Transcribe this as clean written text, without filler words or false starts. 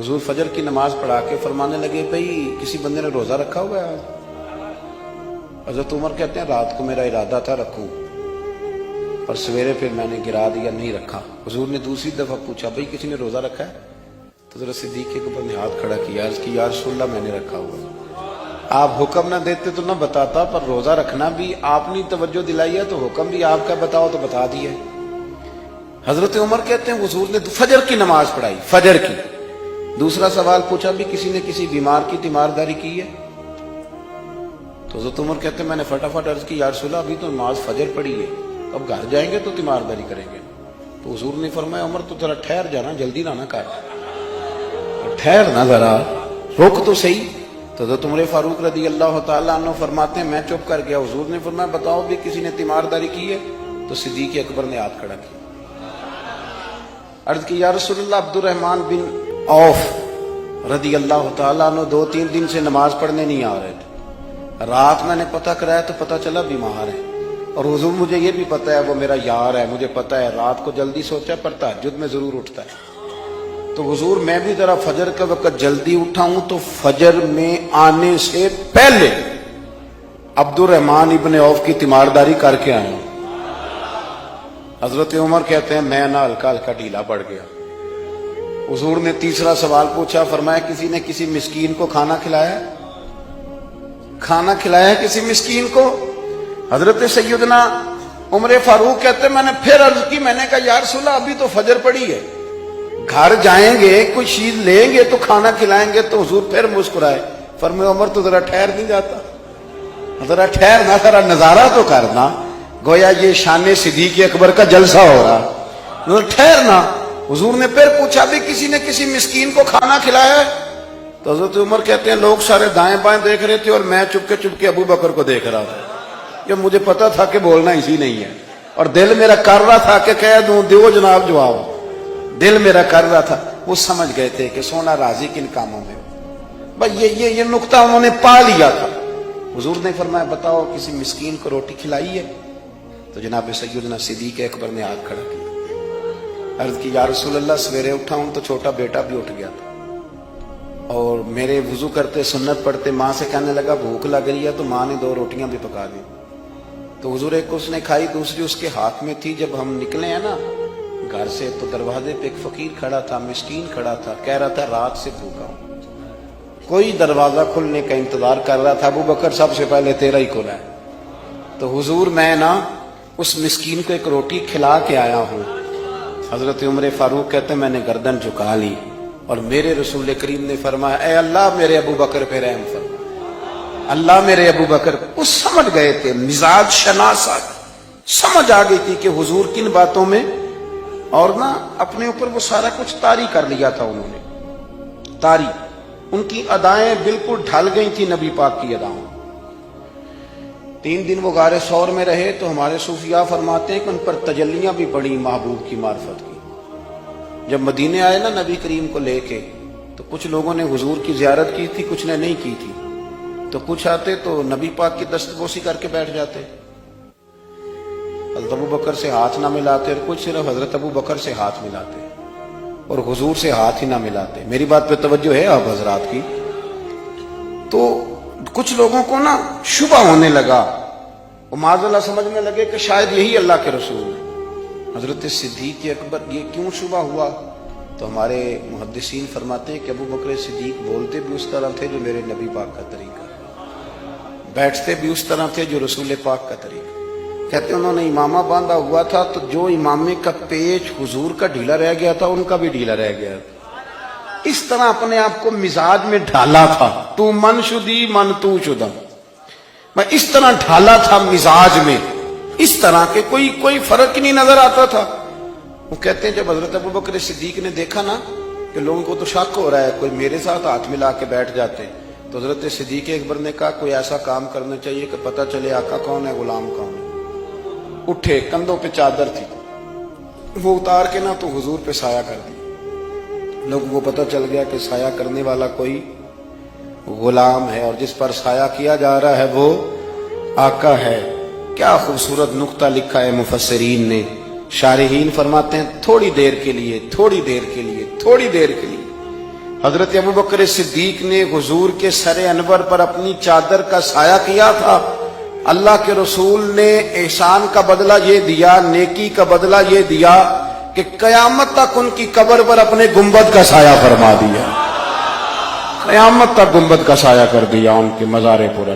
हुजूर फजर की नमाज पढ़ा के फरमाने लगे, भाई किसी बंदे ने रोजा रखा हुआ है? हजरत उमर कहते हैं रात को मेरा इरादा था रखूं, पर सवेरे फिर मैंने गिरा दिया, नहीं रखा। हुजूर ने दूसरी दफा पूछा, भाई किसी ने रोजा रखा है? तो जरा सिद्दीक के ऊपर ने हाथ खड़ा किया, अर्ज की या रसूलल्लाह मैंने रखा हुआ। आप हुक्म ना देते तो ना बताता, पर रोजा रखना भी आपने तवज्जो दिलाई है तो हुक्म भी आपका बताओ तो बता दिया। हजरत उमर कहते हैं हुजूर ने फजर की नमाज पढ़ाई, फजर की। दूसरा सवाल पूछा, भी किसी ने किसी बीमार की तीमारदारी की है? तो हजरत उमर कहते हैं मैंने फटाफट अर्ज की, या रसूलल्लाह अभी तो नमाज फजर पढ़ी है, अब घर जाएंगे तो तीमारदारी करेंगे। तो हुजूर ने फरमाया, उमर तो जरा ठहर जाना, जल्दी ना कर, ठहर ना जरा, रुक तो सही। तो हजरत उमर फारूक रदी अल्लाह तआला अन्हु फरमाते हैं मैं चुप कर गया। हुजूर ने फरमाया बताओ भी किसी ने तीमारदारी की है? तो सिद्दीक अकबर ने हाथ खड़ा किया, अर्ज की या रसूलल्लाह अब्दुर्रहमान बिन औफ रदी अल्लाह तआला अन्हु 2-3 दिन से नमाज पढ़ने नहीं आ रहे थे। रात मैंने पता कराया तो पता चला बीमार है, और हुजूर मुझे ये भी पता है वो मेरा यार है, मुझे पता है रात को जल्दी सोचा पर तहज्जुद में जरूर उठता है। तो हुजूर मैं भी जरा फजर के वक्त जल्दी उठा हूं, तो फजर में आने से पहले अब्दुर्रहमान इब्ने औफ की तीमारदारी करके आया हूं। हजरत उमर कहते हैं मैं ना हल्का हल्का ढीला पड़ गया। हुजूर ने तीसरा सवाल पूछा, फरमाया किसी ने किसी मिस्कीन को खाना खिलाया? खाना खिलाया किसी मिस्कीन को? हजरत सैयदना उमर फारूक कहते मैंने फिर अर्ज की, मैंने कहा या रसूलल्लाह अभी तो फजर पड़ी है, घर जाएंगे कुछ चीज लेंगे तो खाना खिलाएंगे। तो हुजूर फिर मुस्कुराए, फरमाया उमर तो जरा ठहर नहीं जाता, जरा ठहर ना, जरा नजारा तो करना, गोया ये शान सिद्दीक अकबर का जलसा हो रहा, ठहर ना। हुजूर ने फिर पूछा भी किसी ने किसी मिस्कीन को खाना खिलाया है? तो हजरत उमर कहते हैं लोग सारे दाएं बाएं देख रहे थे और मैं चुपके चुपके अबू बकर को देख रहा था, कि मुझे पता था कि बोलना इसी नहीं है, और दिल मेरा कर रहा था कि कह दूं दो जनाब जवाब, दिल मेरा कर रहा था। वो समझ गए थे कि सोना राजी किन कामों में, बस ये नुक्ता उन्होंने पा लिया था। हुजूर ने फरमाया बताओ किसी मिस्कीन को रोटी खिलाई है? तो जनाब सैयदना सिद्दीक अकबर ने हाथ खड़ा किया, अर्ज की या रसूलल्लाह सवेरे उठा हूं तो छोटा बेटा भी उठ गया था, और मेरे वुजू करते सुन्नत पढ़ते माँ से कहने लगा भूख लग रही है, तो माँ ने 2 रोटियां भी पका दी। तो हुजूर एक उसने खाई, दूसरी उसके हाथ में थी। जब हम निकले हैं ना घर से, तो दरवाजे पे एक फकीर खड़ा था, मिस्कीन खड़ा था, कह रहा था रात से भूखा हूं, कोई दरवाजा खुलने का इंतजार कर रहा था, अबू बकर सबसे पहले तेरा ही खुला है। तो हुजूर मैं ना उस मिस्कीन को एक रोटी खिला के आया हूं। हजरत उमर फारूक कहते मैंने गर्दन झुका ली, और मेरे रसूल करीम ने फरमाया ऐ अल्लाह मेरे अबू बकर पे रहम फरमा, अल्लाह मेरे अबू बकर। वो समझ गए थे, मिजाज शनासा समझ आ गई थी कि हुजूर किन बातों में, और ना अपने ऊपर वो सारा कुछ तारी कर लिया था उन्होंने, तारी। उनकी अदाएं बिल्कुल ढल गई थी नबी पाक की अदाओं। 3 दिन वो गारे सौर में रहे, तो हमारे सूफिया फरमाते हैं कि उन पर तजल्लियां भी पड़ी महबूब की मार्फत की। जब मदीने आए ना नबी करीम को लेके, तो कुछ लोगों ने हुजूर की जियारत की थी, कुछ ने नहीं की थी। तो कुछ आते तो नबी पाक की दस्तबोसी करके बैठ जाते, हज़रत अबू बकर से हाथ ना मिलाते, और कुछ सिर्फ हजरत अबू बकर से हाथ मिलाते और हुजूर से हाथ ही ना मिलाते। मेरी बात पे तवज्जो है आप हजरात की? तो कुछ लोगों को ना शुबा होने लगा, वो माज़अल्लाह समझने लगे कि शायद यही अल्लाह के रसूल है। हजरत सिद्दीक अकबर ये क्यों शुबा हुआ? तो हमारे मुहद्दिसीन फरमाते हैं कि अबू बकर सिद्दीक बोलते भी उस तरह थे जो मेरे नबी पाक का तरीका, बैठते भी उस तरह थे जो रसूल पाक का तरीका। कहते उन्होंने इमामा बांधा हुआ था, तो जो इमामे का पेच हुजूर का ढीला रह गया था उनका भी ढीला रह गया। इस तरह अपने आप को मिजाज में ढाला था, तू मन शुदी मन तू शुदा, मैं इस तरह ढाला था मिजाज में, इस तरह के कोई फर्क ही नहीं नजर आता था। वो कहते हैं जब हजरत अबू बकर सिद्दीक ने देखा ना कि लोगों को तो शक हो रहा है, कोई मेरे साथ हाथ मिला के बैठ जाते, तो हजरत सिद्दीक अकबर ने कहा कोई ऐसा काम करना चाहिए कि पता चले आका कौन है गुलाम कौन है। उठे, कंधों पे चादर थी, वो उतार के ना तो हुजूर पे साया कर दी। लोगों को पता चल गया कि साया करने वाला कोई गुलाम है, और जिस पर साया किया जा रहा है वो आका है। क्या खूबसूरत नुक्ता लिखा है मुफस्सिरीन ने। शारिहीन फरमाते हैं थोड़ी देर के लिए, थोड़ी देर के लिए, थोड़ी देर के लिए حضرت ابو بکر صدیق نے حضور کے سر انور پر اپنی چادر کا سایہ کیا تھا. اللہ کے رسول نے احسان کا بدلہ یہ دیا، نیکی کا بدلہ یہ دیا کہ قیامت تک ان کی قبر پر اپنے گنبد کا سایہ فرما دیا. قیامت تک گنبد کا سایہ کر دیا ان کے مزار پر.